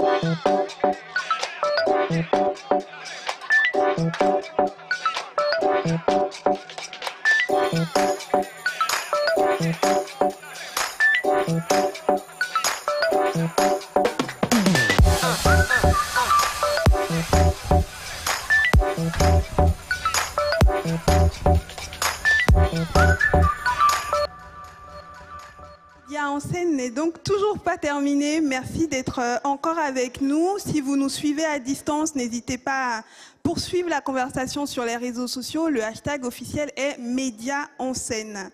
Média en scène n'est donc toujours pas terminé. Merci d'être encore avec nous. Si vous nous suivez à distance, n'hésitez pas à poursuivre la conversation sur les réseaux sociaux. Le hashtag officiel est Média en scène.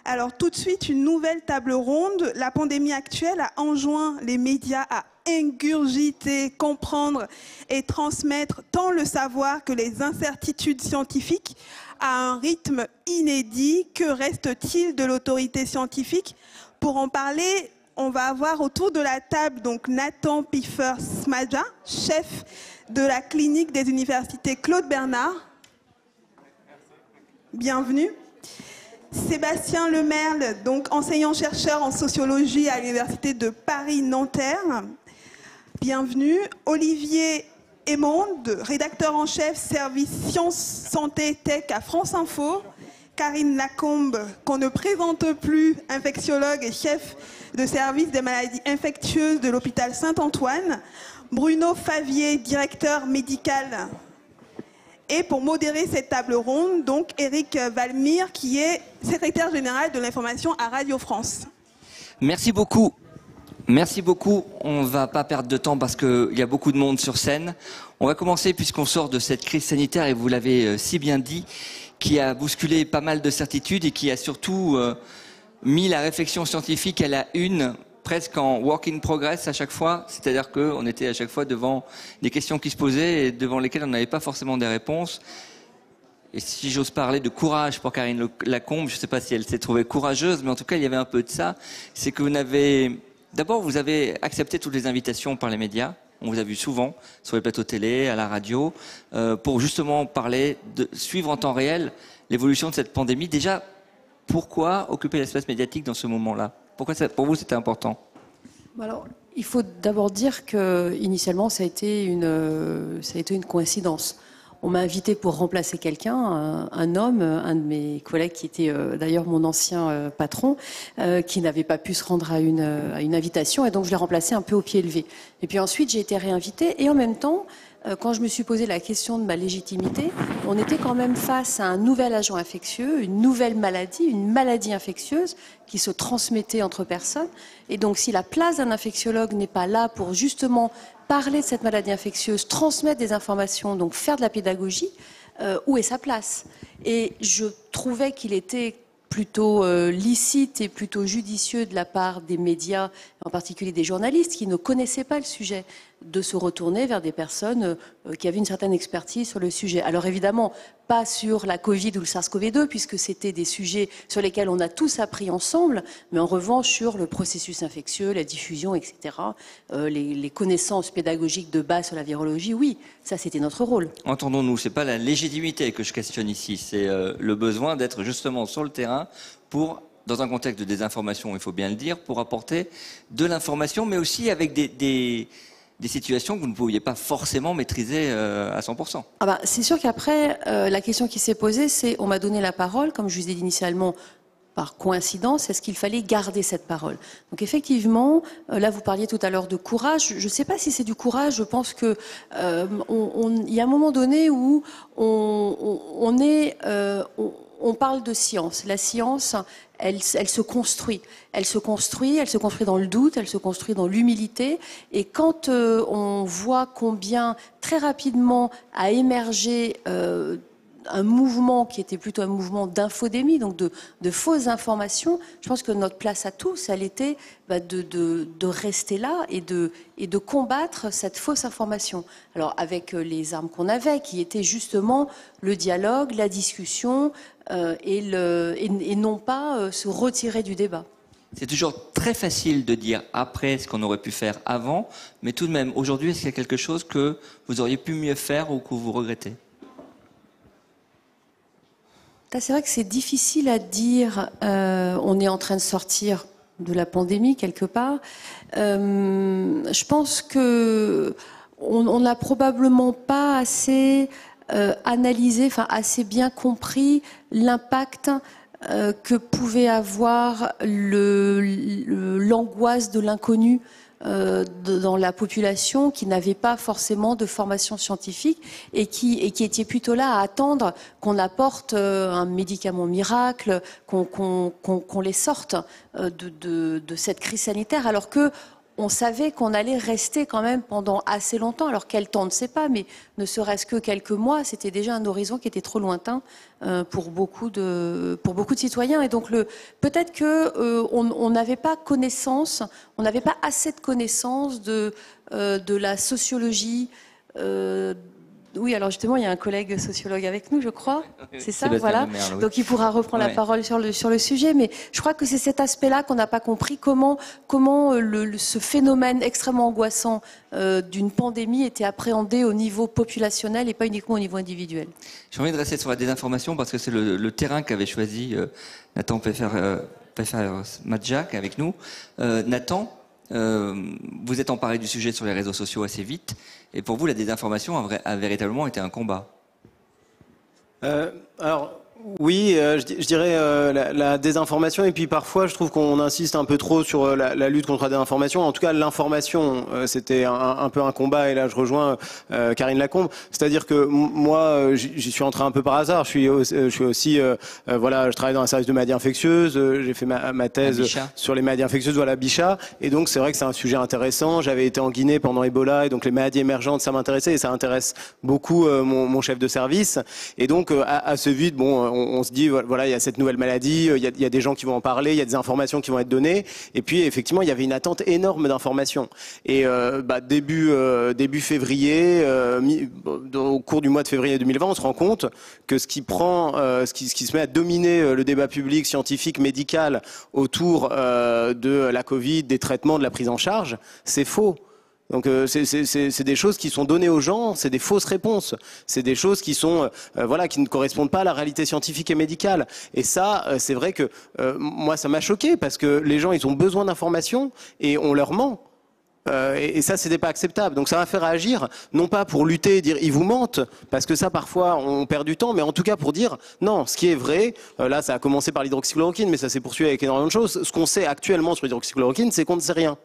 Alors tout de suite, une nouvelle table ronde. La pandémie actuelle a enjoint les médias à ingurgiter, comprendre et transmettre tant le savoir que les incertitudes scientifiques à un rythme inédit. Que reste-t-il de l'autorité scientifique? Pour en parler, on va avoir autour de la table donc Nathan Piffer-Smadja, chef de la clinique des universités Claude Bernard. Bienvenue. Sébastien Lemerle, donc enseignant-chercheur en sociologie à l'université de Paris-Nanterre. Bienvenue. Olivier Aymonde, rédacteur en chef service sciences, santé, tech à France Info. Karine Lacombe, qu'on ne présente plus, infectiologue et chef de service des maladies infectieuses de l'hôpital Saint-Antoine. Bruno Favier, directeur médical. Et pour modérer cette table ronde, donc Éric Valmire, qui est secrétaire général de l'information à Radio France. Merci beaucoup. Merci beaucoup. On ne va pas perdre de temps parce qu'il y a beaucoup de monde sur scène. On va commencer puisqu'on sort de cette crise sanitaire, et vous l'avez si bien dit, qui a bousculé pas mal de certitudes et qui a surtout mis la réflexion scientifique à la une, presque en work in progress à chaque fois. C'est-à-dire qu'on était à chaque fois devant des questions qui se posaient et devant lesquelles on n'avait pas forcément des réponses. Et si j'ose parler de courage pour Karine Lacombe, je ne sais pas si elle s'est trouvée courageuse, mais en tout cas il y avait un peu de ça. C'est que vous avez accepté toutes les invitations par les médias. On vous a vu souvent sur les plateaux télé, à la radio, pour justement suivre en temps réel l'évolution de cette pandémie. Déjà, pourquoi occuper l'espace médiatique dans ce moment-là? Pourquoi pour vous c'était important? Alors, il faut d'abord dire que initialement ça a été une coïncidence. On m'a invité pour remplacer quelqu'un, un homme, un de mes collègues qui était d'ailleurs mon ancien patron, qui n'avait pas pu se rendre à une invitation, et donc je l'ai remplacé un peu au pied levé. Et puis ensuite j'ai été réinvitée, et en même temps, quand je me suis posé la question de ma légitimité, on était quand même face à un nouvel agent infectieux, une nouvelle maladie, une maladie infectieuse qui se transmettait entre personnes. Et donc si la place d'un infectiologue n'est pas là pour justement parler de cette maladie infectieuse, transmettre des informations, donc faire de la pédagogie, où est sa place? Et je trouvais qu'il était plutôt licite et plutôt judicieux de la part des médias, en particulier des journalistes qui ne connaissaient pas le sujet, de se retourner vers des personnes qui avaient une certaine expertise sur le sujet. Alors évidemment, pas sur la Covid ou le SARS-CoV-2, puisque c'était des sujets sur lesquels on a tous appris ensemble, mais en revanche sur le processus infectieux, la diffusion, etc., les connaissances pédagogiques de base sur la virologie, oui, ça c'était notre rôle. Entendons-nous, c'est pas la légitimité que je questionne ici, c'est le besoin d'être justement sur le terrain pour, dans un contexte de désinformation, il faut bien le dire, pour apporter de l'information, mais aussi avec des situations que vous ne pouviez pas forcément maîtriser à 100%. Ah bah, c'est sûr qu'après, la question qui s'est posée, c'est on m'a donné la parole, comme je vous ai dit initialement, par coïncidence, est-ce qu'il fallait garder cette parole? Donc effectivement, là vous parliez tout à l'heure de courage, je ne sais pas si c'est du courage, je pense que il y a un moment donné où on parle de science. La science, elle se construit. Elle se construit dans le doute, elle se construit dans l'humilité. Et quand on voit combien très rapidement a émergé un mouvement qui était plutôt un mouvement d'infodémie, donc de fausses informations, je pense que notre place à tous, elle était de rester là et de combattre cette fausse information. Alors avec les armes qu'on avait, qui étaient justement le dialogue, la discussion, et non pas se retirer du débat. C'est toujours très facile de dire après ce qu'on aurait pu faire avant, mais tout de même, aujourd'hui, est-ce qu'il y a quelque chose que vous auriez pu mieux faire ou que vous regrettez? C'est vrai que c'est difficile à dire. On est en train de sortir la pandémie quelque part. Je pense que on n'a probablement pas assez analysé, enfin assez bien compris l'impact que pouvait avoir l'angoisse de l'inconnu dans la population qui n'avait pas forcément de formation scientifique et qui était plutôt là à attendre qu'on apporte un médicament miracle, qu'on les sorte de cette crise sanitaire, alors que on savait qu'on allait rester quand même pendant assez longtemps. Alors quel temps, on ne sait pas, mais ne serait-ce que quelques mois, c'était déjà un horizon qui était trop lointain pour beaucoup de citoyens. Et donc peut-être que on n'avait pas connaissance, on n'avait pas assez de connaissances de la sociologie. Oui, alors justement, il y a un collègue sociologue avec nous, je crois. C'est ça, voilà. Lemaire, oui. Donc il pourra reprendre la parole sur le sujet. Mais je crois que c'est cet aspect-là qu'on n'a pas compris. Comment ce phénomène extrêmement angoissant d'une pandémie était appréhendé au niveau populationnel et pas uniquement au niveau individuel. J'ai envie de rester sur la désinformation parce que c'est le terrain qu'avait choisi Nathan Pfeffer-Madjak avec nous. Nathan, vous êtes emparé du sujet sur les réseaux sociaux assez vite. Et pour vous, la désinformation a véritablement été un combat. Alors, oui, je dirais la désinformation. Et puis parfois, je trouve qu'on insiste un peu trop sur la lutte contre la désinformation. En tout cas, l'information, c'était un peu un combat. Et là, je rejoins Karine Lacombe. C'est-à-dire que moi, j'y suis entré un peu par hasard. Je suis aussi, voilà, je travaille dans un service de maladies infectieuses. J'ai fait ma thèse sur les maladies infectieuses, voilà, Bichat. Et donc, c'est vrai que c'est un sujet intéressant. J'avais été en Guinée pendant Ebola, et donc les maladies émergentes, ça m'intéressait et ça intéresse beaucoup mon chef de service. Et donc, assez vite, bon. On se dit, voilà, il y a cette nouvelle maladie, il y a des gens qui vont en parler, il y a des informations qui vont être données. Et puis, effectivement, il y avait une attente énorme d'informations. Et début février, au cours du mois de février 2020, on se rend compte que ce qui se met à dominer le débat public, scientifique, médical autour de la Covid, des traitements, de la prise en charge, c'est faux. Donc c'est des choses qui sont données aux gens, c'est des fausses réponses, c'est des choses qui sont qui ne correspondent pas à la réalité scientifique et médicale. Et ça, c'est vrai que moi ça m'a choqué parce que les gens ils ont besoin d'informations et on leur ment. Et ça, c'était pas acceptable. Donc ça m'a fait réagir, non pas pour lutter et dire ils vous mentent, parce que ça parfois on perd du temps, mais en tout cas pour dire non, ce qui est vrai. Là, ça a commencé par l'hydroxychloroquine, mais ça s'est poursuivi avec énormément de choses. Ce qu'on sait actuellement sur l'hydroxychloroquine, c'est qu'on ne sait rien.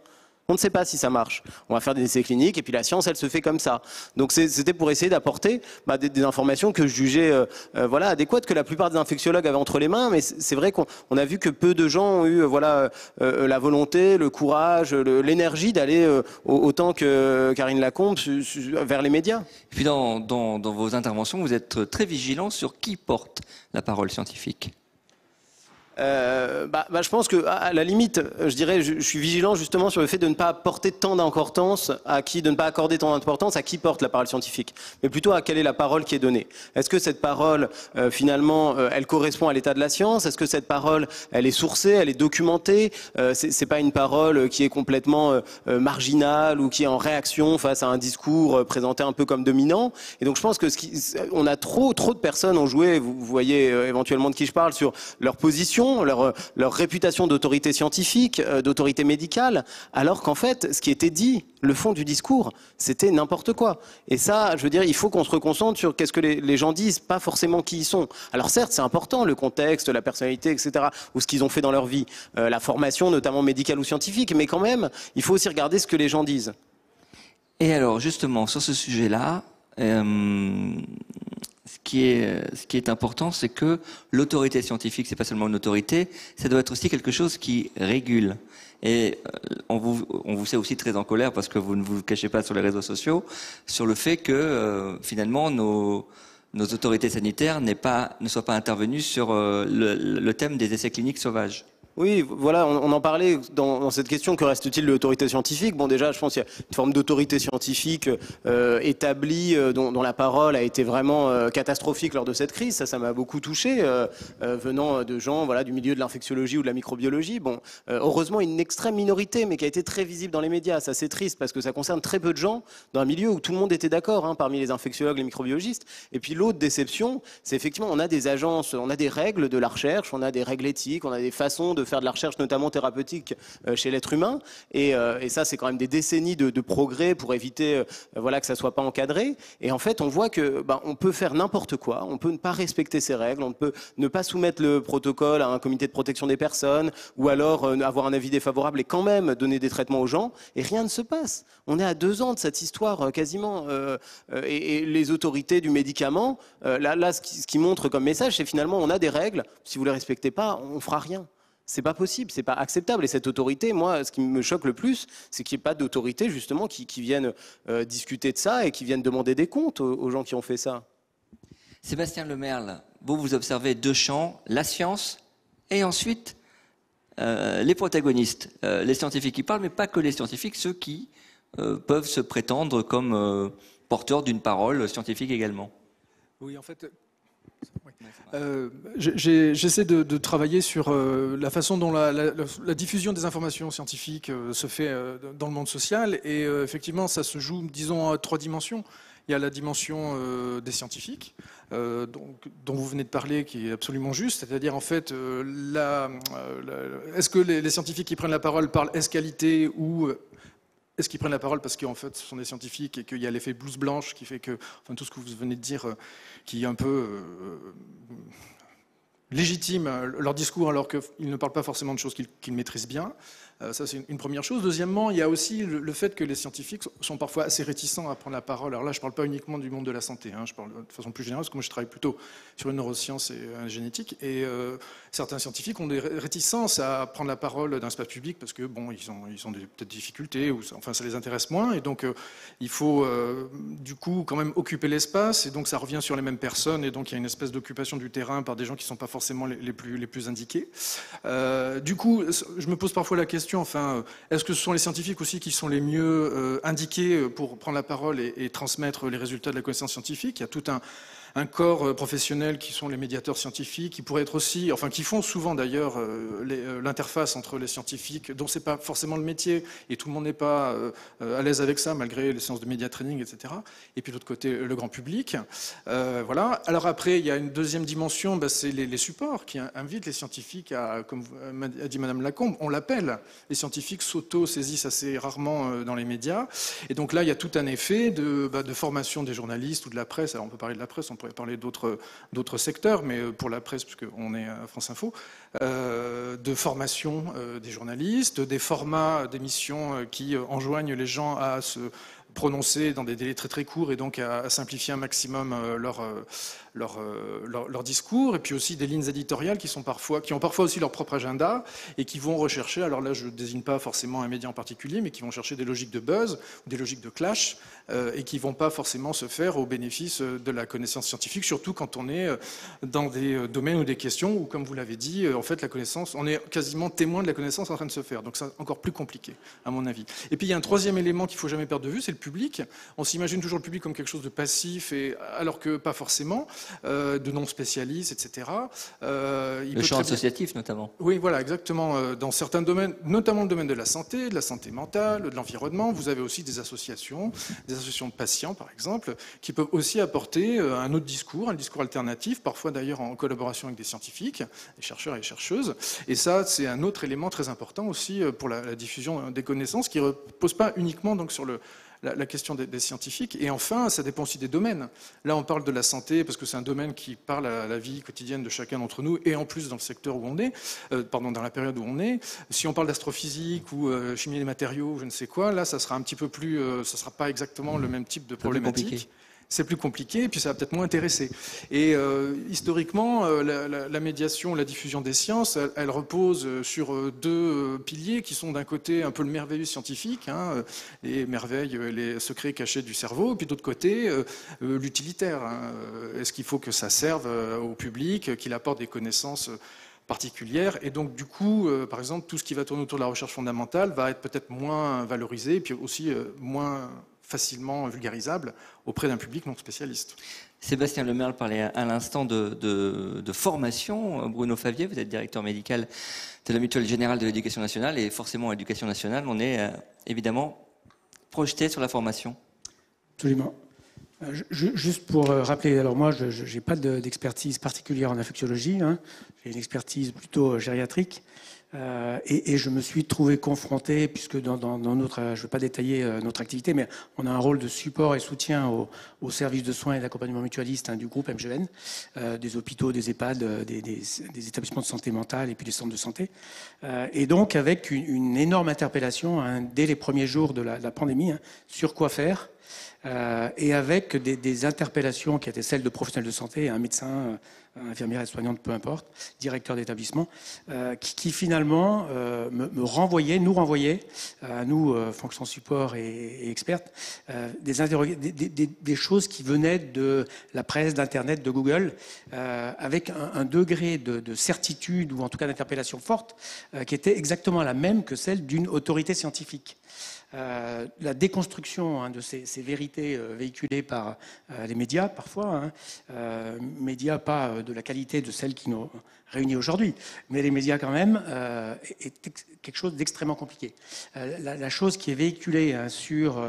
On ne sait pas si ça marche. On va faire des essais cliniques et puis la science, elle se fait comme ça. Donc c'était pour essayer d'apporter des informations que je jugeais adéquates, que la plupart des infectiologues avaient entre les mains. Mais c'est vrai qu'on a vu que peu de gens ont eu la volonté, le courage, l'énergie d'aller autant que Karine Lacombe vers les médias. Et puis dans vos interventions, vous êtes très vigilant sur qui porte la parole scientifique. Je pense que à la limite, je dirais, je suis vigilant justement sur le fait de ne pas porter tant d'importance de ne pas accorder tant d'importance à qui porte la parole scientifique, mais plutôt à quelle est la parole qui est donnée. Est-ce que cette parole, finalement, elle correspond à l'état de la science? Est-ce que cette parole, elle est sourcée, elle est documentée? C'est pas une parole qui est complètement marginale ou qui est en réaction face à un discours présenté un peu comme dominant. Et donc je pense que on a trop de personnes ont joué. Vous voyez éventuellement de qui je parle sur leur position. Leur réputation d'autorité scientifique, d'autorité médicale, alors qu'en fait, ce qui était dit, le fond du discours, c'était n'importe quoi. Et ça, je veux dire, il faut qu'on se reconcentre sur qu'est-ce que les gens disent, pas forcément qui ils sont. Alors certes, c'est important, le contexte, la personnalité, etc., ou ce qu'ils ont fait dans leur vie, la formation, notamment médicale ou scientifique, mais quand même, il faut aussi regarder ce que les gens disent. Et alors, justement, sur ce sujet-là, ce qui est important, c'est que l'autorité scientifique, c'est pas seulement une autorité, ça doit être aussi quelque chose qui régule. Et on vous sait aussi très en colère parce que vous ne vous cachez pas sur les réseaux sociaux sur le fait que finalement nos autorités sanitaires ne soient pas intervenues sur le thème des essais cliniques sauvages. Oui, voilà, on en parlait dans cette question, que reste-t-il de l'autorité scientifique? Bon, déjà, je pense qu'il y a une forme d'autorité scientifique établie, dont la parole a été vraiment catastrophique lors de cette crise. Ça m'a beaucoup touché, venant de gens du milieu de l'infectiologie ou de la microbiologie. Bon, heureusement, une extrême minorité, mais qui a été très visible dans les médias. Ça, c'est triste, parce que ça concerne très peu de gens dans un milieu où tout le monde était d'accord, parmi les infectiologues, les microbiologistes. Et puis l'autre déception, c'est effectivement, on a des agences, on a des règles de la recherche, on a des règles éthiques, on a des façons de de faire de la recherche, notamment thérapeutique, chez l'être humain. Et ça, c'est quand même des décennies de progrès pour éviter voilà, que ça soit pas encadré. Et en fait, on voit que on peut faire n'importe quoi, on peut ne pas respecter ces règles, on peut ne pas soumettre le protocole à un comité de protection des personnes, ou alors avoir un avis défavorable et quand même donner des traitements aux gens, et rien ne se passe. On est à 2 ans de cette histoire quasiment. Et les autorités du médicament, là ce qui montre comme message, c'est finalement on a des règles, si vous les respectez pas, on fera rien. C'est pas possible, c'est pas acceptable. Et cette autorité, moi, ce qui me choque le plus, c'est qu'il n'y ait pas d'autorité justement qui viennent discuter de ça et qui viennent demander des comptes aux gens qui ont fait ça. Sébastien Lemerle, vous observez 2 champs, la science et ensuite les protagonistes, les scientifiques qui parlent, mais pas que les scientifiques, ceux qui peuvent se prétendre comme porteurs d'une parole scientifique également. Oui, en fait, j'essaie de travailler sur la façon dont la diffusion des informations scientifiques se fait dans le monde social. Et effectivement, ça se joue, disons, à 3 dimensions. Il y a la dimension des scientifiques, dont vous venez de parler, qui est absolument juste. C'est-à-dire, en fait, est-ce que les scientifiques qui prennent la parole parlent ès-qualité ou est-ce qu'ils prennent la parole parce qu'en fait, ce sont des scientifiques et qu'il y a l'effet blouse blanche qui fait que, enfin, tout ce que vous venez de dire, qui est un peu légitime leur discours alors qu'ils ne parlent pas forcément de choses qu'ils maîtrisent bien. Ça, c'est une première chose. Deuxièmement, il y a aussi le fait que les scientifiques sont parfois assez réticents à prendre la parole. Alors là, je ne parle pas uniquement du monde de la santé, hein, je parle de façon plus générale, parce que moi, je travaille plutôt sur une neuroscience et une génétique. Et certains scientifiques ont des réticences à prendre la parole dans l'espace public parce que, bon, ils ont peut-être des difficultés, ou enfin, ça les intéresse moins. Et donc, il faut, du coup, quand même occuper l'espace. Et donc, ça revient sur les mêmes personnes. Et donc, il y a une espèce d'occupation du terrain par des gens qui ne sont pas forcément les plus indiqués. Du coup, je me pose parfois la question, enfin, est-ce que ce sont les scientifiques aussi qui sont les mieux indiqués pour prendre la parole et transmettre les résultats de la connaissance scientifique? Il y a tout un corps professionnel qui sont les médiateurs scientifiques, qui pourraient être aussi, enfin qui font souvent d'ailleurs l'interface entre les scientifiques, dont c'est pas forcément le métier, et tout le monde n'est pas à l'aise avec ça, malgré les séances de média training, etc. Et puis de l'autre côté, le grand public. Voilà. Alors après, il y a une deuxième dimension, c'est les supports qui invitent les scientifiques à, comme a dit Madame Lacombe, on l'appelle. Les scientifiques s'auto-saisissent assez rarement dans les médias. Et donc là, il y a tout un effet de formation des journalistes ou de la presse. Alors on peut parler de la presse, on pourrait parler d'autres secteurs, mais pour la presse, puisqu'on est à France Info, de formation des journalistes, des formats d'émissions qui enjoignent les gens à se prononcer dans des délais très très courts et donc à simplifier un maximum leur discours, et puis aussi des lignes éditoriales qui ont parfois aussi leur propre agenda et qui vont rechercher, alors là je ne désigne pas forcément un média en particulier, mais qui vont chercher des logiques de buzz ou des logiques de clash et qui ne vont pas forcément se faire au bénéfice de la connaissance scientifique, surtout quand on est dans des domaines ou des questions où, comme vous l'avez dit, en fait la connaissance, on est quasiment témoin de la connaissance en train de se faire, donc c'est encore plus compliqué à mon avis. Et puis il y a un troisième élément qu'il ne faut jamais perdre de vue, c'est le public. On s'imagine toujours le public comme quelque chose de passif, alors que pas forcément, de non spécialistes, etc. Le champ associatif notamment. Oui, voilà, exactement. Dans certains domaines, notamment le domaine de la santé mentale, de l'environnement, vous avez aussi des associations de patients par exemple, qui peuvent aussi apporter un autre discours, un discours alternatif, parfois d'ailleurs en collaboration avec des scientifiques, des chercheurs et chercheuses. Et ça, c'est un autre élément très important aussi pour la diffusion des connaissances, qui ne repose pas uniquement donc sur la question des scientifiques. Et enfin, ça dépend aussi des domaines. Là, on parle de la santé parce que c'est un domaine qui parle à la vie quotidienne de chacun d'entre nous, et en plus dans le secteur où on est, dans la période où on est. Si on parle d'astrophysique ou chimie des matériaux, ou je ne sais quoi, là, ça sera un petit peu plus, ça sera pas exactement le même type de problématique. C'est plus compliqué, et puis ça va peut-être moins intéresser. Et historiquement, la médiation, la diffusion des sciences, elle repose sur 2 piliers qui sont d'un côté un peu le merveilleux scientifique, hein, les merveilles, les secrets cachés du cerveau, et puis d'autre côté, l'utilitaire. Hein. Est-ce qu'il faut que ça serve au public, qu'il apporte des connaissances particulières, et donc du coup, par exemple, tout ce qui va tourner autour de la recherche fondamentale va être peut-être moins valorisé, et puis aussi moins facilement vulgarisable auprès d'un public non spécialiste. Sébastien Lemerle parlait à l'instant de formation. Bruno Favier, vous êtes directeur médical de la Mutuelle Générale de l'Éducation Nationale, et forcément à l'Éducation Nationale, on est évidemment projeté sur la formation. Absolument. Juste pour rappeler, alors moi je n'ai pas d'expertise particulière en infectiologie, hein. J'ai une expertise plutôt gériatrique. Et je me suis trouvé confronté, puisque dans notre, je ne vais pas détailler notre activité, mais on a un rôle de support et soutien aux services de soins et d'accompagnement mutualiste du groupe MGN, des hôpitaux, des EHPAD, des établissements de santé mentale et puis des centres de santé. Et donc avec une énorme interpellation dès les premiers jours de la pandémie sur quoi faire. Et avec des interpellations qui étaient celles de professionnels de santé, un médecin, infirmière et soignante, peu importe, directeur d'établissement, qui finalement nous renvoyait, à nous, fonctions support et expertes, des choses qui venaient de la presse, d'Internet, de Google, avec un degré de certitude ou en tout cas d'interpellation forte, qui était exactement la même que celle d'une autorité scientifique. La déconstruction de ces vérités véhiculées par les médias, parfois, médias pas de la qualité de celles qui nous réunissent aujourd'hui, mais les médias quand même, est quelque chose d'extrêmement compliqué. La chose qui est véhiculée sur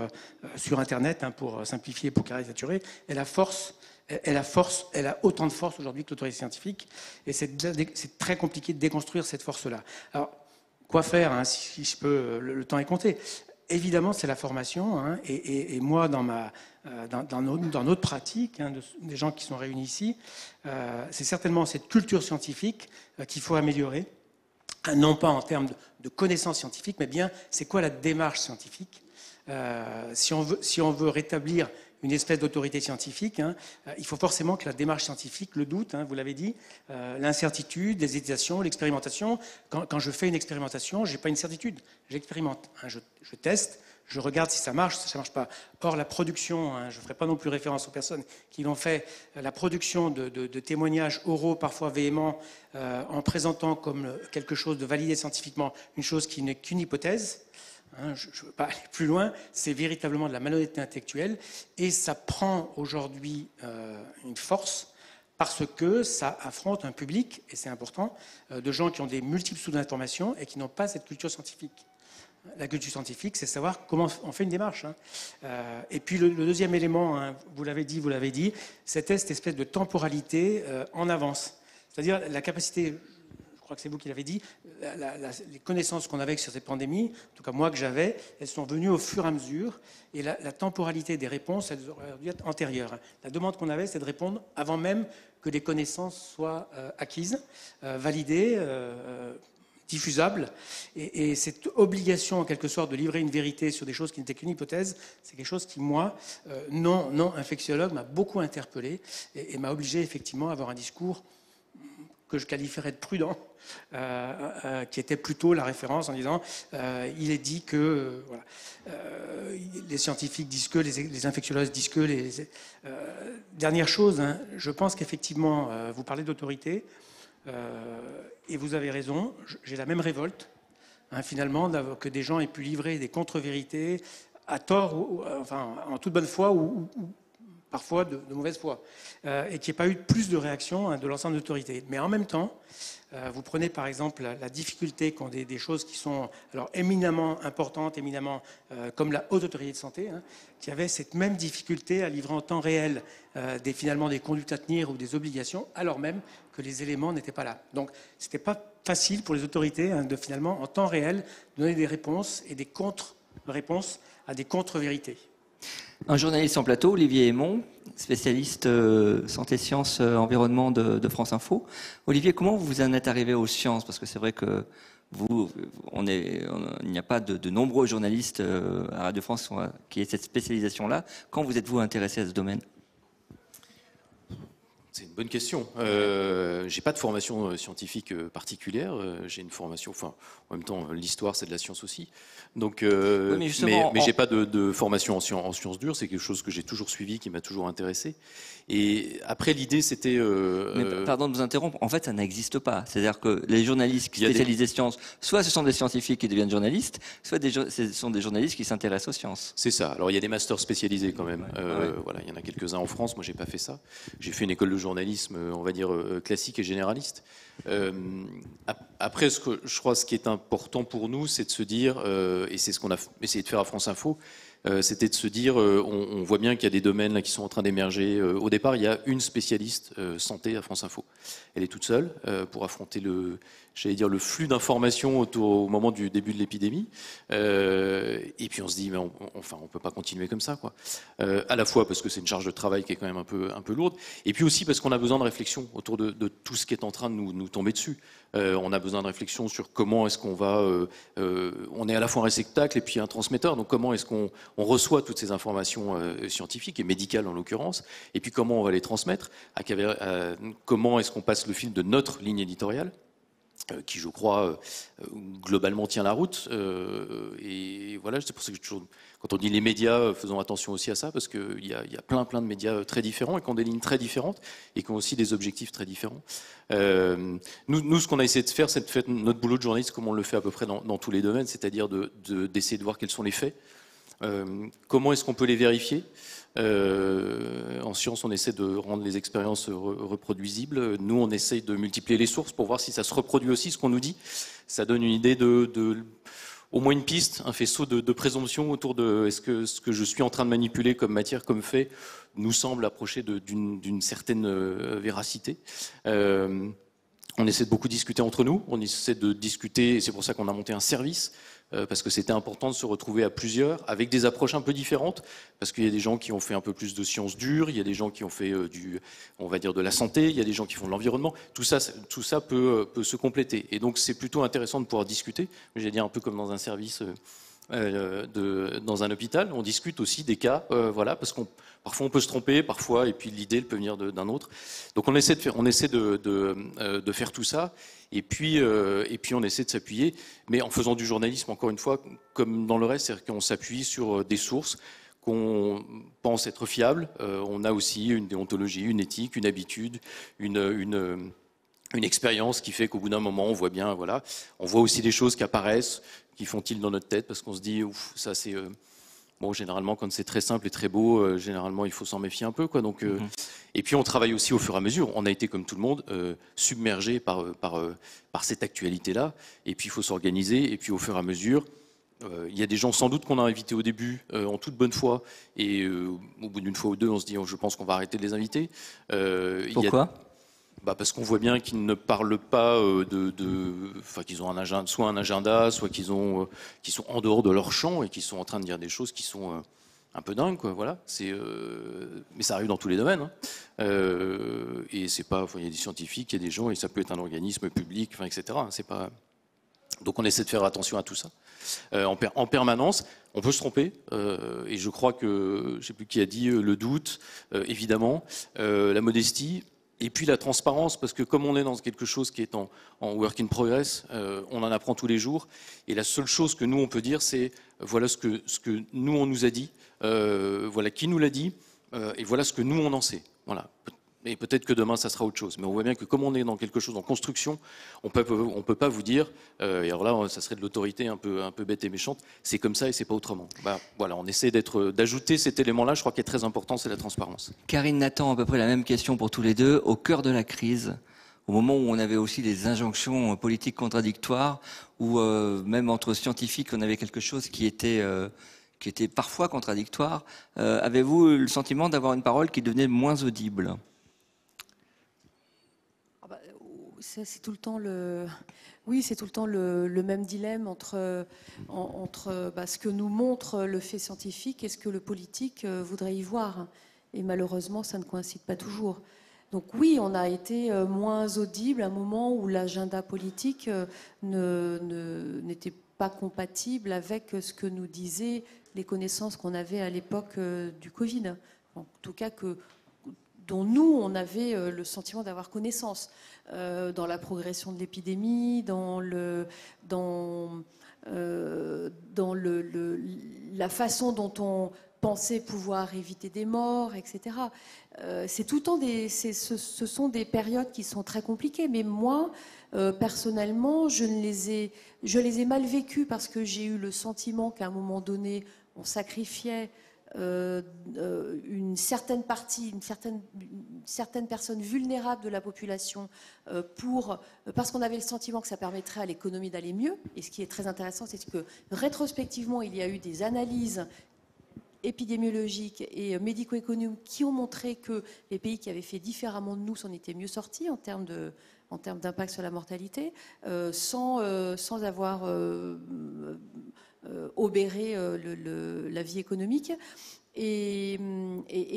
Internet, pour simplifier, pour caricaturer, elle a autant de force aujourd'hui que l'autorité scientifique, et c'est très compliqué de déconstruire cette force-là. Alors, quoi faire, si je peux, le temps est compté. Évidemment, c'est la formation, et moi, dans notre pratique, des gens qui sont réunis ici, c'est certainement cette culture scientifique qu'il faut améliorer, non pas en termes de connaissances scientifiques, mais bien c'est quoi la démarche scientifique. Si on veut rétablir une espèce d'autorité scientifique, il faut forcément que la démarche scientifique, le doute, vous l'avez dit, l'incertitude, les hésitations, l'expérimentation. Quand je fais une expérimentation, je n'ai pas une certitude, j'expérimente. Je teste, je regarde si ça marche, si ça ne marche pas. Or, la production, je ne ferai pas non plus référence aux personnes qui l'ont fait, la production de témoignages oraux, parfois véhéments, en présentant comme quelque chose de validé scientifiquement, une chose qui n'est qu'une hypothèse. Je ne veux pas aller plus loin, c'est véritablement de la malhonnêteté intellectuelle, et ça prend aujourd'hui une force parce que ça affronte un public, et c'est important, de gens qui ont des multiples sources d'informations et qui n'ont pas cette culture scientifique. La culture scientifique, c'est savoir comment on fait une démarche. Et puis le deuxième élément, vous l'avez dit, c'était cette espèce de temporalité en avance. C'est-à-dire la capacité... Je crois que c'est vous qui l'avez dit, les connaissances qu'on avait sur cette pandémie, en tout cas moi que j'avais, elles sont venues au fur et à mesure, et la temporalité des réponses, elles auraient dû être antérieures. La demande qu'on avait, c'est de répondre avant même que les connaissances soient acquises, validées, diffusables, et cette obligation en quelque sorte de livrer une vérité sur des choses qui n'étaient qu'une hypothèse, c'est quelque chose qui, moi, non infectiologue, m'a beaucoup interpellé et m'a obligé effectivement à avoir un discours que je qualifierais de prudent, qui était plutôt la référence en disant il est dit que les scientifiques disent que, les infectiologues disent que. Dernière chose, je pense qu'effectivement, vous parlez d'autorité, et vous avez raison, j'ai la même révolte, finalement, que des gens aient pu livrer des contre-vérités à tort, enfin, en toute bonne foi, ou parfois de mauvaise foi, et qu'il n'y ait pas eu plus de réaction de l'ensemble des autorités. Mais en même temps, vous prenez par exemple la difficulté qu'ont des choses qui sont alors éminemment importantes, éminemment comme la haute autorité de santé, qui avait cette même difficulté à livrer en temps réel finalement des conduites à tenir ou des obligations, alors même que les éléments n'étaient pas là. Donc ce n'était pas facile pour les autorités de finalement en temps réel donner des réponses et des contre-réponses à des contre-vérités. Un journaliste en plateau, Olivier Aymon, spécialiste santé, sciences, environnement de France Info. Olivier, comment vous en êtes arrivé aux sciences? Parce que c'est vrai que il n'y a pas de nombreux journalistes à Radio France qui aient cette spécialisation-là. Quand vous êtes-vous intéressé à ce domaine? C'est une bonne question. J'ai pas de formation scientifique particulière. J'ai une formation, en même temps, l'histoire, c'est de la science aussi. Donc, oui, mais j'ai pas de formation en sciences dures. C'est quelque chose que j'ai toujours suivi, qui m'a toujours intéressé. Et après, l'idée, c'était... Pardon de vous interrompre. En fait, ça n'existe pas. C'est-à-dire que les journalistes qui spécialisent les sciences, soit ce sont des scientifiques qui deviennent journalistes, soit ce sont des journalistes qui s'intéressent aux sciences. C'est ça. Alors, il y a des masters spécialisés quand même. Voilà, il y en a quelques-uns en France. Moi, j'ai pas fait ça. J'ai fait une école de journalisme, on va dire, classique et généraliste. Après, je crois ce qui est important pour nous, c'est de se dire, et c'est ce qu'on a essayé de faire à France Info, c'était de se dire, on voit bien qu'il y a des domaines là qui sont en train d'émerger. Au départ, il y a une spécialiste santé à France Info. Elle est toute seule pour affronter le flux d'informations au moment du début de l'épidémie. Et puis on se dit, mais on peut pas continuer comme ça, quoi. À la fois parce que c'est une charge de travail qui est quand même un peu lourde, et puis aussi parce qu'on a besoin de réflexion autour de tout ce qui est en train de nous tomber dessus. On a besoin de réflexion sur comment est-ce qu'on va... on est à la fois un réceptacle et puis un transmetteur, donc comment est-ce qu'on reçoit toutes ces informations scientifiques et médicales en l'occurrence, et puis comment on va les transmettre, comment est-ce qu'on passe le fil de notre ligne éditoriale, qui, je crois, globalement tient la route. Et voilà, c'est pour ça que quand on dit les médias, faisons attention aussi à ça, parce qu'il y a plein de médias très différents et qui ont des lignes très différentes et qui ont aussi des objectifs très différents. Nous, ce qu'on a essayé de faire, c'est de faire notre boulot de journaliste comme on le fait à peu près dans tous les domaines, c'est-à-dire d'essayer de voir quels sont les faits, comment est-ce qu'on peut les vérifier. En science, on essaie de rendre les expériences reproduisibles. Nous, on essaie de multiplier les sources pour voir si ça se reproduit aussi, ce qu'on nous dit. Ça donne une idée au moins une piste, un faisceau de présomption autour de est-ce que ce que je suis en train de manipuler comme matière, comme fait, nous semble approcher d'une certaine véracité. On essaie de beaucoup discuter entre nous, on essaie de discuter, et c'est pour ça qu'on a monté un service, parce que c'était important de se retrouver à plusieurs, avec des approches un peu différentes, parce qu'il y a des gens qui ont fait un peu plus de sciences dures, il y a des gens qui ont fait on va dire de la santé, il y a des gens qui font de l'environnement, tout ça peut se compléter. Et donc c'est plutôt intéressant de pouvoir discuter, j'allais dire un peu comme dans un service... dans un hôpital, on discute aussi des cas, voilà, parce qu'on parfois on peut se tromper, parfois, et puis l'idée elle peut venir d'un autre. Donc on essaie de faire tout ça, et puis on essaie de s'appuyer, mais en faisant du journalisme, encore une fois, comme dans le reste, c'est-à-dire qu'on s'appuie sur des sources qu'on pense être fiables. On a aussi une déontologie, une éthique, une habitude, une expérience qui fait qu'au bout d'un moment, on voit bien, voilà, on voit aussi des choses qui apparaissent, qui font-ils dans notre tête, parce qu'on se dit, ouf, ça c'est... Bon, généralement, quand c'est très simple et très beau, généralement, il faut s'en méfier un peu, quoi. Donc, et puis, on travaille aussi au fur et à mesure. On a été, comme tout le monde, submergé par cette actualité-là. Et puis, il faut s'organiser. Et puis, au fur et à mesure, il y a des gens, sans doute, qu'on a invités au début, en toute bonne foi. Et au bout d'une fois ou deux, on se dit, oh, je pense qu'on va arrêter de les inviter. Pourquoi ? Parce qu'on voit bien qu'ils ne parlent pas enfin, qu'ils ont soit un agenda, soit qu'ils sont en dehors de leur champ et qu'ils sont en train de dire des choses qui sont un peu dingues, quoi. Voilà. Mais ça arrive dans tous les domaines. Hein. Et c'est pas, il y a des scientifiques, il y a des gens, et ça peut être un organisme public, enfin, etc. C'est pas. Donc on essaie de faire attention à tout ça. En permanence, on peut se tromper, et je crois que, je ne sais plus qui a dit, le doute, évidemment, la modestie. Et puis la transparence, parce que comme on est dans quelque chose qui est en work in progress, on en apprend tous les jours. Et la seule chose que nous, on peut dire, c'est voilà ce que nous, on nous a dit, voilà qui nous l'a dit, et voilà ce que nous, on en sait. Voilà. Et peut-être que demain, ça sera autre chose. Mais on voit bien que comme on est dans quelque chose en construction, on peut pas vous dire, et alors là, ça serait de l'autorité un peu bête et méchante, c'est comme ça et c'est pas autrement. Voilà, on essaie d'ajouter cet élément-là, je crois qui est très important, c'est la transparence. Karine, Nathan, à peu près la même question pour tous les deux. Au cœur de la crise, au moment où on avait aussi des injonctions politiques contradictoires, où même entre scientifiques, on avait quelque chose qui était parfois contradictoire, avez-vous le sentiment d'avoir une parole qui devenait moins audible ? C'est tout le temps c'est tout le temps le même dilemme entre ce que nous montre le fait scientifique et ce que le politique voudrait y voir. Et malheureusement, ça ne coïncide pas toujours. Donc oui, on a été moins audible à un moment où l'agenda politique n'était pas compatible avec ce que nous disaient les connaissances qu'on avait à l'époque du Covid. En tout cas, dont nous, on avait le sentiment d'avoir connaissance dans la progression de l'épidémie, dans la façon dont on pensait pouvoir éviter des morts, etc. C'est tout le temps ce sont des périodes qui sont très compliquées. Mais moi, personnellement, je les ai mal vécues parce que j'ai eu le sentiment qu'à un moment donné, on sacrifiait une certaine partie, une certaine personne vulnérable de la population parce qu'on avait le sentiment que ça permettrait à l'économie d'aller mieux. Et ce qui est très intéressant, c'est que rétrospectivement, il y a eu des analyses épidémiologiques et médico-économiques qui ont montré que les pays qui avaient fait différemment de nous s'en étaient mieux sortis en termes d'impact sur la mortalité, sans avoir obéré la vie économique. Et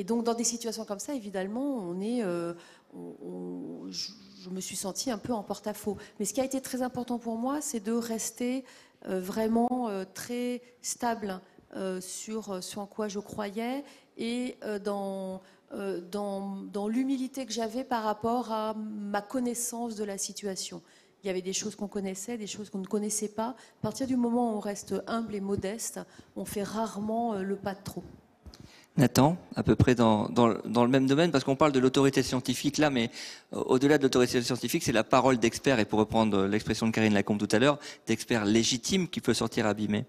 donc, dans des situations comme ça, évidemment, je me suis sentie un peu en porte-à-faux. Mais ce qui a été très important pour moi, c'est de rester vraiment très stable sur en quoi je croyais et dans l'humilité que j'avais par rapport à ma connaissance de la situation. Il y avait des choses qu'on connaissait, des choses qu'on ne connaissait pas. À partir du moment où on reste humble et modeste, on fait rarement le pas de trop. Nathan, à peu près dans le même domaine, parce qu'on parle de l'autorité scientifique là, mais au-delà de l'autorité scientifique, c'est la parole d'experts, et pour reprendre l'expression de Karine Lacombe tout à l'heure, d'experts légitimes qui peut sortir abîmé.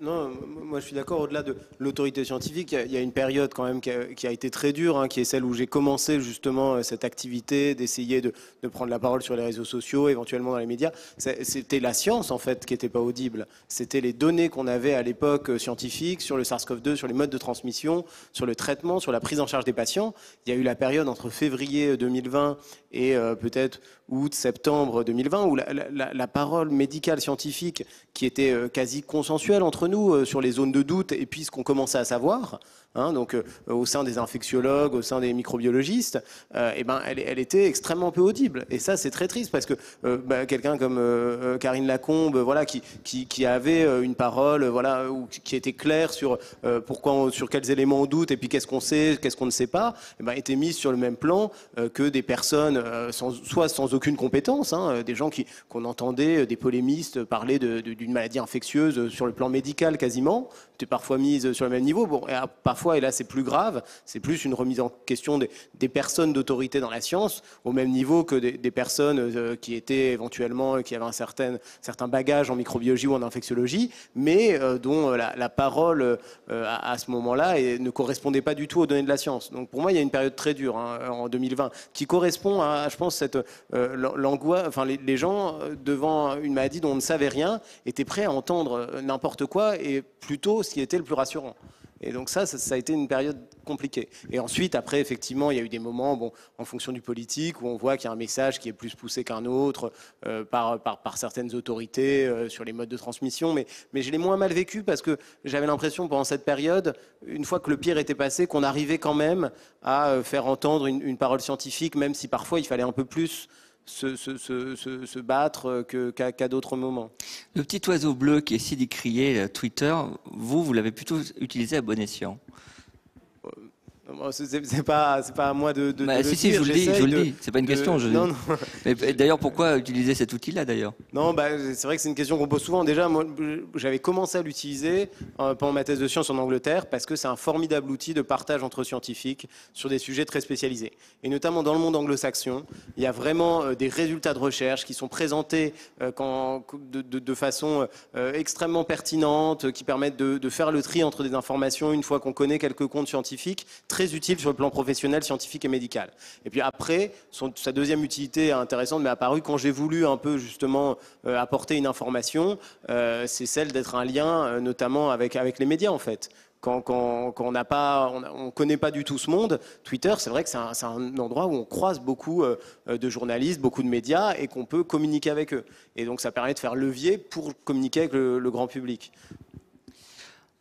Non, moi je suis d'accord, au-delà de l'autorité scientifique, il y a une période quand même qui a été très dure, hein, qui est celle où j'ai commencé justement cette activité d'essayer de prendre la parole sur les réseaux sociaux, éventuellement dans les médias. C'était la science en fait qui n'était pas audible. C'était les données qu'on avait à l'époque scientifiques sur le SARS-CoV-2, sur les modes de transmission, sur le traitement, sur la prise en charge des patients. Il y a eu la période entre février 2020 et peut-être août, septembre 2020, où la parole médicale scientifique qui était quasi consensuelle entre nous sur les zones de doute et puis ce qu'on commençait à savoir, hein, donc au sein des infectiologues, au sein des microbiologistes, elle était extrêmement peu audible. Et ça, c'est très triste parce que quelqu'un comme Karine Lacombe, voilà, qui avait une parole, voilà, qui était claire sur sur quels éléments on doute et puis qu'est-ce qu'on sait, qu'est-ce qu'on ne sait pas, était mise sur le même plan que des personnes soit sans aucune compétence, hein, des gens qu'on entendait, des polémistes parler d'une maladie infectieuse sur le plan médical quasiment, étaient parfois mises sur le même niveau. Bon, parfois, et là c'est plus grave, c'est plus une remise en question des personnes d'autorité dans la science, au même niveau que des personnes qui étaient éventuellement, qui avaient un certain bagage en microbiologie ou en infectiologie, mais dont la parole à ce moment-là ne correspondait pas du tout aux données de la science. Donc pour moi, il y a une période très dure, hein, en 2020, qui correspond à, je pense, l'angoisse. Enfin, les gens devant une maladie dont on ne savait rien étaient prêts à entendre n'importe quoi et plutôt ce qui était le plus rassurant. Et donc ça a été une période compliquée. Et ensuite, après, effectivement, il y a eu des moments, en fonction du politique, où on voit qu'il y a un message qui est plus poussé qu'un autre par certaines autorités sur les modes de transmission. Mais je l'ai moins mal vécu parce que j'avais l'impression, pendant cette période, une fois que le pire était passé, qu'on arrivait quand même à faire entendre une parole scientifique, même si parfois il fallait un peu plus se battre qu'à d'autres moments. Le petit oiseau bleu qui est si décrié, Twitter, vous l'avez plutôt utilisé à bon escient. C'est pas à moi de le si, dire. Je vous le dis. C'est pas une question. Non. Mais d'ailleurs, pourquoi utiliser cet outil-là, d'ailleurs? Non, c'est vrai que c'est une question qu'on pose souvent. Déjà, moi, j'avais commencé à l'utiliser pendant ma thèse de sciences en Angleterre parce que c'est un formidable outil de partage entre scientifiques sur des sujets très spécialisés. Et notamment dans le monde anglo-saxon, il y a vraiment des résultats de recherche qui sont présentés de façon extrêmement pertinente, qui permettent de faire le tri entre des informations une fois qu'on connaît quelques comptes scientifiques, très utile sur le plan professionnel, scientifique et médical. Et puis après, sa deuxième utilité intéressante m'est apparue quand j'ai voulu un peu justement apporter une information, c'est celle d'être un lien notamment avec les médias en fait. Quand on ne connaît pas du tout ce monde, Twitter, c'est vrai que c'est un endroit où on croise beaucoup de journalistes, beaucoup de médias et qu'on peut communiquer avec eux. Et donc ça permet de faire levier pour communiquer avec le grand public.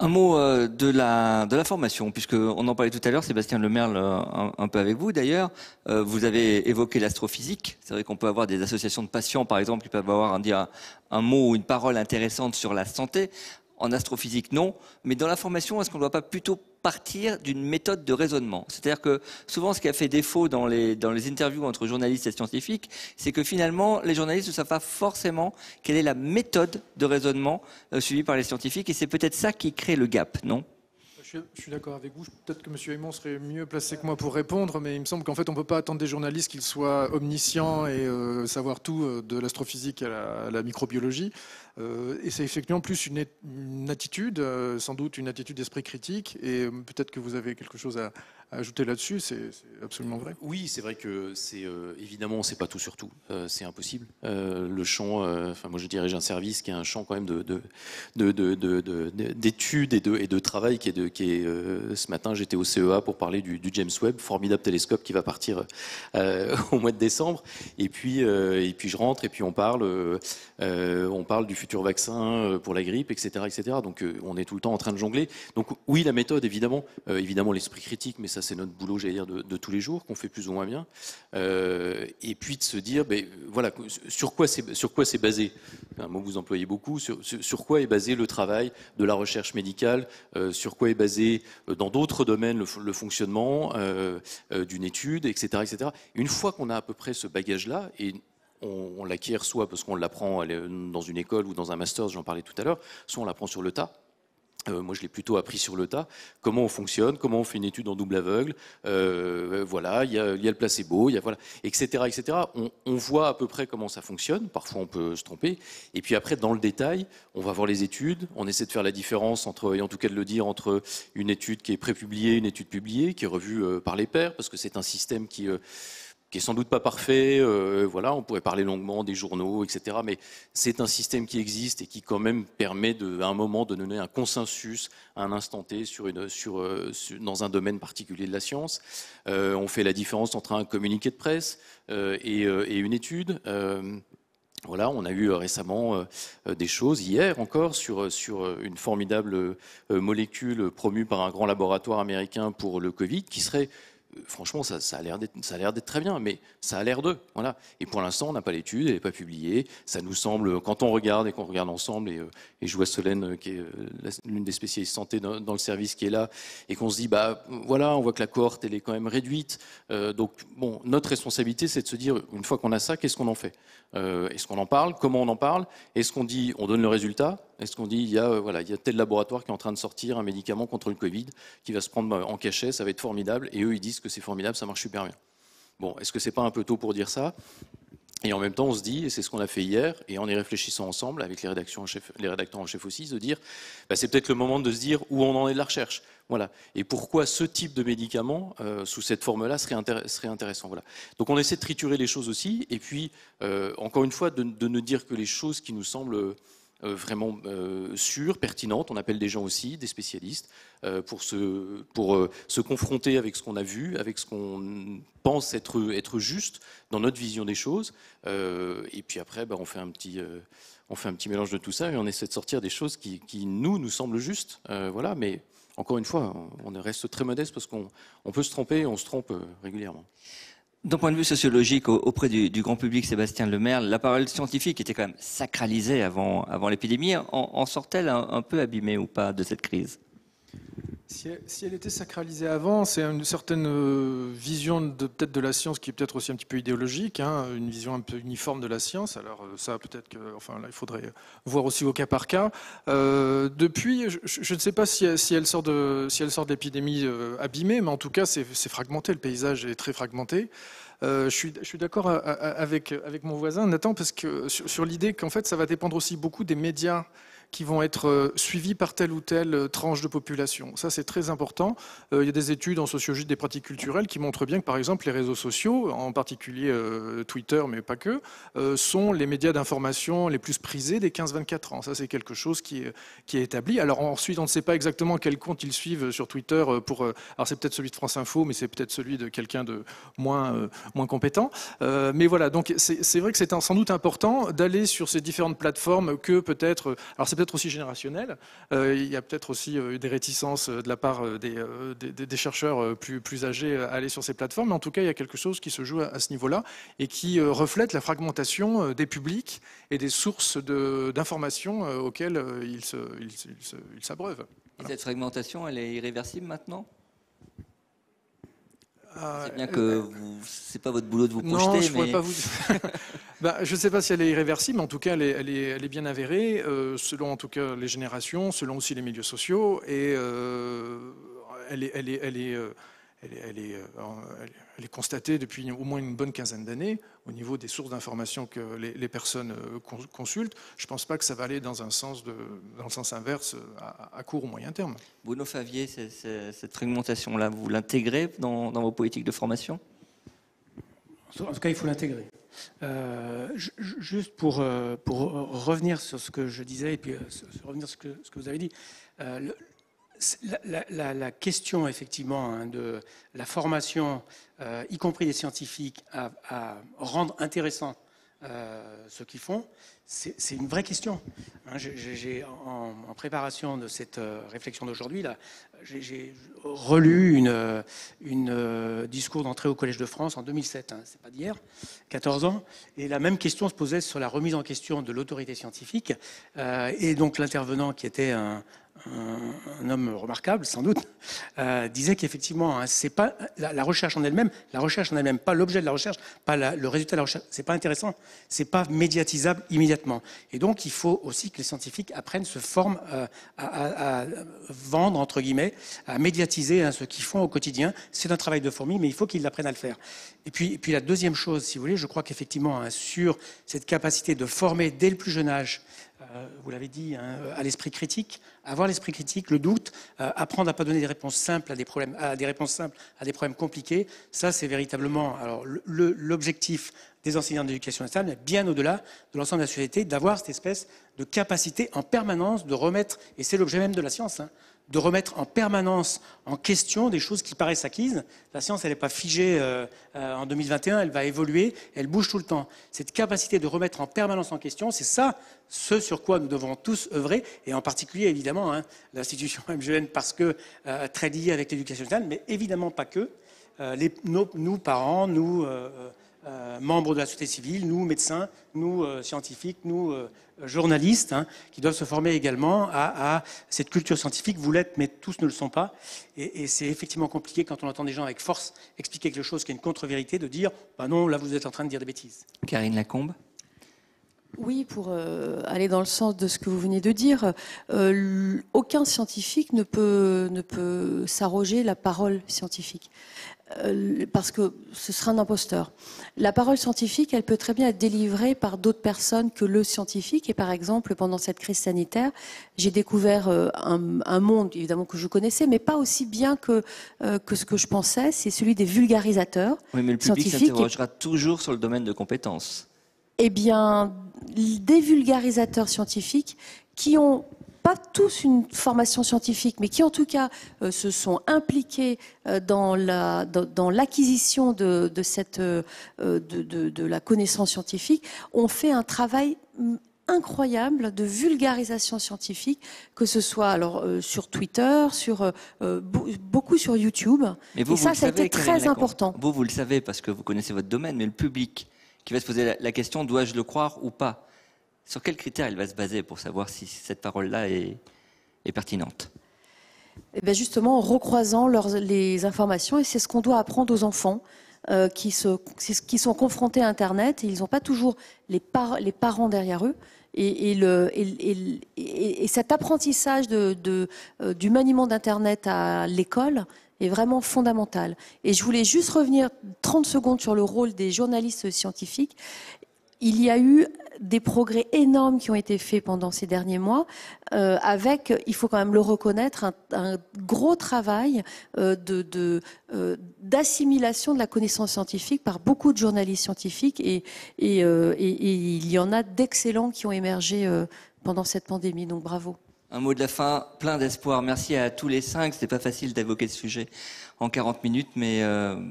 Un mot de la formation, puisqu'on en parlait tout à l'heure, Sébastien Lemerle, un peu avec vous d'ailleurs. Vous avez évoqué l'astrophysique. C'est vrai qu'on peut avoir des associations de patients, par exemple, qui peuvent avoir un mot ou une parole intéressante sur la santé. En astrophysique, non. Mais dans la formation, est-ce qu'on ne doit pas plutôt partir d'une méthode de raisonnement? C'est-à-dire que souvent, ce qui a fait défaut dans les interviews entre journalistes et scientifiques, c'est que finalement, les journalistes ne savent pas forcément quelle est la méthode de raisonnement suivie par les scientifiques. Et c'est peut-être ça qui crée le gap, non? Je suis d'accord avec vous. Peut-être que M. Aymon serait mieux placé que moi pour répondre, mais il me semble qu'en fait, on ne peut pas attendre des journalistes qu'ils soient omniscients et savoir tout de l'astrophysique à la microbiologie. Et c'est effectivement plus une attitude, sans doute une attitude d'esprit critique, et peut-être que vous avez quelque chose ajouter là-dessus, c'est absolument vrai. Oui, c'est vrai que c'est évidemment, on ne sait pas tout sur tout. C'est impossible. Le champ, moi je dirige un service qui a un champ quand même d'études et de travail qui est ce matin, j'étais au CEA pour parler du James Webb, formidable télescope qui va partir au mois de décembre. Et puis je rentre et puis on parle du futur vaccin pour la grippe, etc., etc. Donc on est tout le temps en train de jongler. Donc oui, la méthode, évidemment l'esprit critique, mais ça c'est notre boulot, j'allais dire, de tous les jours, qu'on fait plus ou moins bien. Et puis de se dire, voilà, sur quoi c'est basé. Un mot que vous employez beaucoup. Sur quoi est basé le travail de la recherche médicale, sur quoi est basé dans d'autres domaines le fonctionnement d'une étude, etc., etc. Une fois qu'on a à peu près ce bagage-là, et on l'acquiert soit parce qu'on l'apprend dans une école ou dans un master, j'en parlais tout à l'heure, soit on l'apprend sur le tas. Moi, je l'ai plutôt appris sur le tas. Comment on fonctionne, comment on fait une étude en double aveugle. Voilà, il y a le placebo, voilà, etc., etc. On voit à peu près comment ça fonctionne. Parfois, on peut se tromper. Et puis après, dans le détail, on va voir les études. On essaie de faire la différence entre, et en tout cas de le dire, entre une étude qui est prépubliée, une étude publiée, qui est revue par les pairs, parce que c'est un système qui est sans doute pas parfait, voilà, on pourrait parler longuement des journaux, etc. Mais c'est un système qui existe et qui quand même permet à un moment de donner un consensus à un instant T dans un domaine particulier de la science. On fait la différence entre un communiqué de presse et une étude. Voilà, on a eu récemment des choses, hier encore, sur une formidable molécule promue par un grand laboratoire américain pour le Covid, qui serait... Franchement, ça a l'air d'être très bien, mais ça a l'air d'eux. Voilà. Et pour l'instant, on n'a pas l'étude, elle n'est pas publiée. Ça nous semble, quand on regarde et qu'on regarde ensemble, et je vois Solène, qui est l'une des spécialistes santé dans le service, qui est là, et qu'on se dit, voilà, on voit que la cohorte, elle est quand même réduite. Donc, bon, notre responsabilité, c'est de se dire, une fois qu'on a ça, qu'est-ce qu'on en fait ? Est-ce qu'on en parle ? Comment on en parle ? Est-ce qu'on dit, on donne le résultat ? Est-ce qu'on dit, il y a tel laboratoire qui est en train de sortir un médicament contre le Covid qui va se prendre en cachet, ça va être formidable, et eux, ils disent que c'est formidable, ça marche super bien. Bon, est-ce que c'est pas un peu tôt pour dire ça ? Et en même temps, on se dit, et c'est ce qu'on a fait hier, et en y réfléchissant ensemble, avec les rédacteurs en chef aussi, de dire, c'est peut-être le moment de se dire où on en est de la recherche. Voilà. Et pourquoi ce type de médicament, sous cette forme-là, serait intéressant. Voilà. Donc on essaie de triturer les choses aussi, et puis, encore une fois, de ne dire que les choses qui nous semblent vraiment sûres, pertinentes. On appelle des gens aussi, des spécialistes, pour se confronter avec ce qu'on a vu, avec ce qu'on pense être juste dans notre vision des choses. Et puis après, on fait un petit mélange de tout ça et on essaie de sortir des choses qui nous semblent justes. Voilà, mais encore une fois, on reste très modeste parce qu'on peut se tromper et on se trompe régulièrement. D'un point de vue sociologique, auprès du grand public, Sébastien Lemaire, la parole scientifique était quand même sacralisée avant l'épidémie. En sort-elle un peu abîmée ou pas de cette crise ? Si elle était sacralisée avant, c'est une certaine vision peut-être de la science qui est peut-être aussi un petit peu idéologique, une vision un peu uniforme de la science. Alors ça, peut-être que, là, il faudrait voir aussi au cas par cas. Depuis, je ne sais pas si elle sort de l'épidémie abîmée, mais en tout cas, c'est fragmenté. Le paysage est très fragmenté. Je suis d'accord avec mon voisin Nathan, parce que sur l'idée qu'en fait, ça va dépendre aussi beaucoup des médias qui vont être suivis par telle ou telle tranche de population. Ça, c'est très important. Il y a des études en sociologie des pratiques culturelles qui montrent bien que, par exemple, les réseaux sociaux, en particulier Twitter, mais pas que, sont les médias d'information les plus prisés des 15-24 ans. Ça, c'est quelque chose qui est établi. Alors ensuite, on ne sait pas exactement quel compte ils suivent sur Twitter. Alors c'est peut-être celui de France Info, mais c'est peut-être celui de quelqu'un de moins compétent. Mais voilà, donc c'est vrai que c'est sans doute important d'aller sur ces différentes plateformes que peut-être... Alors c'est peut-être aussi générationnel. Il y a peut-être aussi des réticences de la part des chercheurs plus âgés à aller sur ces plateformes. Mais en tout cas, il y a quelque chose qui se joue à ce niveau-là et qui reflète la fragmentation des publics et des sources d'informations auxquelles ils s'abreuvent. Voilà. Cette fragmentation, elle est irréversible maintenant ? C'est bien que c'est pas votre boulot de vous projeter. Non, je ne pourrais pas vous. Je ne sais pas si elle est irréversible, mais en tout cas, elle est bien avérée, selon en tout cas les générations, selon aussi les milieux sociaux, et elle elle est constatée depuis au moins une bonne quinzaine d'années au niveau des sources d'informations que les personnes consultent. Je ne pense pas que ça va aller dans le sens inverse à court ou moyen terme. Bruno Favier, cette fragmentation-là, vous l'intégrez dans vos politiques de formation? En tout cas, il faut l'intégrer. Juste pour revenir sur ce que je disais et puis revenir sur ce que vous avez dit, la question effectivement de la formation, y compris des scientifiques, à rendre intéressant ce qu'ils font, c'est une vraie question. En préparation de cette réflexion d'aujourd'hui, j'ai relu une discours d'entrée au Collège de France en 2007, c'est pas d'hier, 14 ans, et la même question se posait sur la remise en question de l'autorité scientifique, et donc l'intervenant qui était un homme remarquable, sans doute, disait qu'effectivement, c'est pas la recherche en elle-même, pas l'objet de la recherche, pas le résultat de la recherche, c'est pas intéressant, c'est pas médiatisable immédiatement. Et donc, il faut aussi que les scientifiques se forment à vendre, entre guillemets, à médiatiser ce qu'ils font au quotidien. C'est un travail de fourmi, mais il faut qu'ils apprennent à le faire. Et puis la deuxième chose, si vous voulez, je crois qu'effectivement, sur cette capacité de former dès le plus jeune âge, vous l'avez dit, à l'esprit critique, avoir l'esprit critique, le doute, apprendre à ne pas donner des réponses simples à des problèmes, à des problèmes compliqués, ça c'est véritablement l'objectif des enseignants d'éducation nationale, mais bien au-delà de l'ensemble de la société, d'avoir cette espèce de capacité en permanence de remettre, et c'est l'objet même de la science, de remettre en permanence en question des choses qui paraissent acquises. La science, elle n'est pas figée en 2021, elle va évoluer, elle bouge tout le temps. Cette capacité de remettre en permanence en question, c'est ça, ce sur quoi nous devons tous œuvrer, et en particulier, évidemment, l'institution MGN, parce que très liée avec l'éducation nationale, mais évidemment pas que. Nous, parents, nous, membres de la société civile, nous, médecins, nous, scientifiques, nous, journalistes, qui doivent se former également à cette culture scientifique. Vous l'êtes, mais tous ne le sont pas. Et c'est effectivement compliqué quand on entend des gens avec force expliquer quelque chose qui est une contre-vérité, de dire « non, là, vous êtes en train de dire des bêtises ». Karine Lacombe. Oui, pour aller dans le sens de ce que vous venez de dire, aucun scientifique ne peut s'arroger la parole scientifique. Parce que ce sera un imposteur. La parole scientifique, elle peut très bien être délivrée par d'autres personnes que le scientifique. Et par exemple, pendant cette crise sanitaire, j'ai découvert un monde, évidemment, que je connaissais, mais pas aussi bien que ce que je pensais. C'est celui des vulgarisateurs scientifiques. Oui, mais le public s'interrogera toujours sur le domaine de compétences. Eh bien, des vulgarisateurs scientifiques qui ont pas tous une formation scientifique, mais qui en tout cas se sont impliqués dans l'acquisition de la connaissance scientifique, ont fait un travail incroyable de vulgarisation scientifique, que ce soit sur Twitter, beaucoup sur YouTube. Mais vous, et ça a été très important. Vous le savez parce que vous connaissez votre domaine, mais le public qui va se poser la question, dois-je le croire ou pas? Sur quels critères il va se baser pour savoir si cette parole-là est pertinente? Eh bien justement, en recroisant les informations, et c'est ce qu'on doit apprendre aux enfants qui sont confrontés à Internet, et ils n'ont pas toujours les parents derrière eux. Et cet apprentissage du maniement d'Internet à l'école est vraiment fondamental. Et je voulais juste revenir 30 secondes sur le rôle des journalistes scientifiques. Il y a eu des progrès énormes qui ont été faits pendant ces derniers mois, avec, il faut quand même le reconnaître, un gros travail d'assimilation de la connaissance scientifique par beaucoup de journalistes scientifiques, et il y en a d'excellents qui ont émergé pendant cette pandémie, donc bravo. Un mot de la fin, plein d'espoir. Merci à tous les 5. C'était pas facile d'évoquer ce sujet en 40 minutes, mais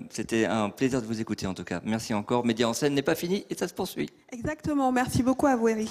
c'était un plaisir de vous écouter en tout cas. Merci encore. Média en scène n'est pas fini et ça se poursuit. Exactement. Merci beaucoup à vous, Eric.